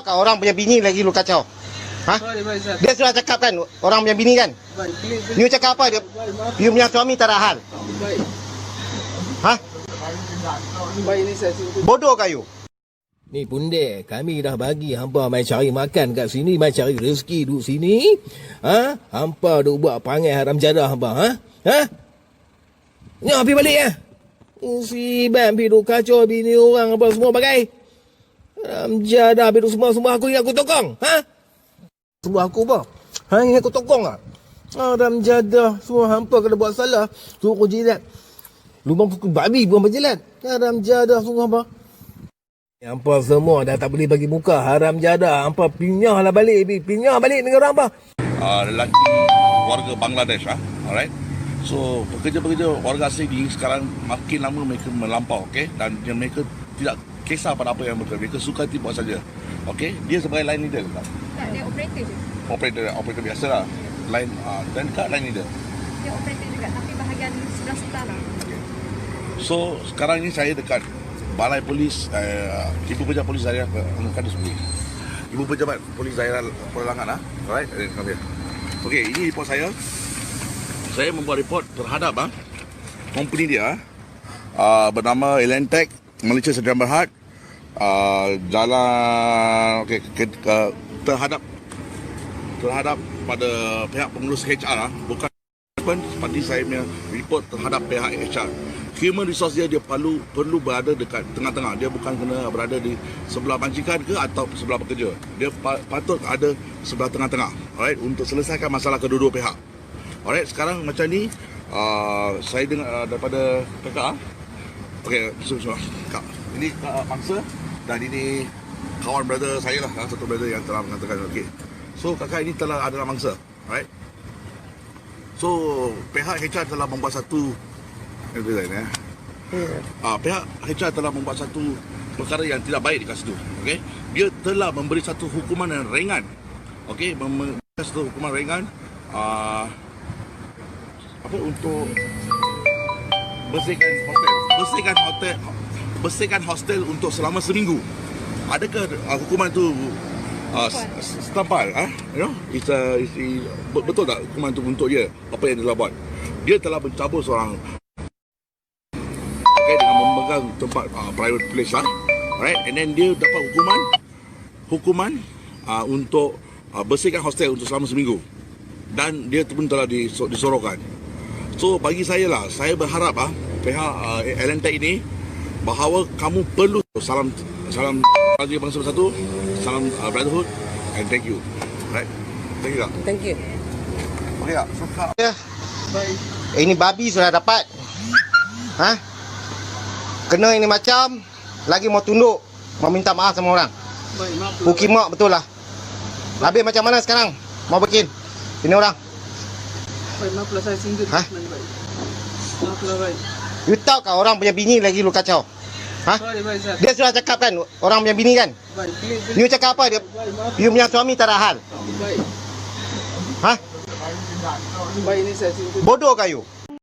tahu kan orang punya bini lagi lu kacau? Ha? Dia sudah cakap kan orang punya bini kan? You cakap apa dia? You punya suami tak ada hal. Ha? Bodoh kah you? Ni Punde, kami dah bagi hampa mai cari makan kat sini, mai cari rezeki duduk sini. Ha? Hampa duk buat perangai haram jadah hampa, ha? Ha? Ni pergi balik ya. Si Bam pergi duk kacau bini orang apa semua bagai. Haram jadah pergi duk semua aku ingat aku tokong, ha? Semua aku apa? Ha, ingat aku tokong ah? Haram jadah, semua hampa kena buat salah, suruh jilat. Lubang pukul babi pun berjilat. Haram jadah semua apa? Hampa semua dah tak boleh bagi muka. Haram jadah. Hampa pinyah lah balik. Pinyah balik dengan orang apa? Lelaki warga Bangladesh. Alright. So, pekerja-pekerja warga asing ni sekarang makin lama mereka melampau. Okay? Dan mereka tidak kisah pada apa yang betul. Mereka suka buat saja. Okay? Dia sebagai line leader. Tak, dia operator je. Operator biasa lah. Line, dan kat line leader. Dia operator juga. Tapi bahagian sebelah utara. Okay. So, sekarang ni saya dekat Balai Polis, Ibu Pejabat Polis Daerah Kadus Bui. Ibu Pejabat Polis Daerah Pulau Langat. Alright, okey, ini report saya. Saya membuat report terhadap company dia bernama Elentech Malaysia Sdn Bhd. Jalan terhadap pada pihak pengurus HR bukan seperti saya punya report terhadap pihak HR. Human resource dia perlu berada dekat tengah-tengah. Dia bukan kena berada di sebelah majikan ke atau sebelah pekerja. Dia patut ada sebelah tengah-tengah. Alright, untuk selesaikan masalah kedua-dua pihak. Alright, sekarang macam ni saya dengar daripada kakak. Okey, semua. Kak, ini mangsa dan ini kawan brother saya lah, satu brother yang telah mengatakan okey. So kakak ini telah adalah mangsa. Alright. So pihak HR telah membuat satu pihak HR telah membuat satu perkara yang tidak baik dekat situ. Okey, dia telah memberi satu hukuman yang ringan. Okey, memberi satu hukuman ringan untuk bersihkan hostel untuk selama seminggu. Adakah hukuman itu setampal? Betul tak hukuman itu untuk dia? Apa yang dia telah buat? Dia telah mencabut seorang dengan memegang tempat private place alright, and then dia dapat hukuman untuk bersihkan hostel untuk selama seminggu, dan dia pun telah disorokkan. So bagi saya lah, saya berharap pihak Elentech ini bahawa kamu perlu salam bangsa bersatu, salam brotherhood, and thank you. Right, thank you. Thank you. Okay tak? Ya. Ini babi sudah dapat. Ha? Kena ini macam lagi mau tunduk, mau minta maaf sama orang. Puki mak betul lah. Habis macam mana sekarang? Mau bikin ini orang? Baik, maaflah saya singgah. Ha? Maaflah baik. You tahu kan orang punya bini lagi lu kacau? Ha? Baik, Zat. Dia sudah cakap kan orang punya bini kan? Baik, You cakap apa dia? You punya suami tak ada hal. baik. Ha? Baik, ini saya singgah. Bodoh kah you?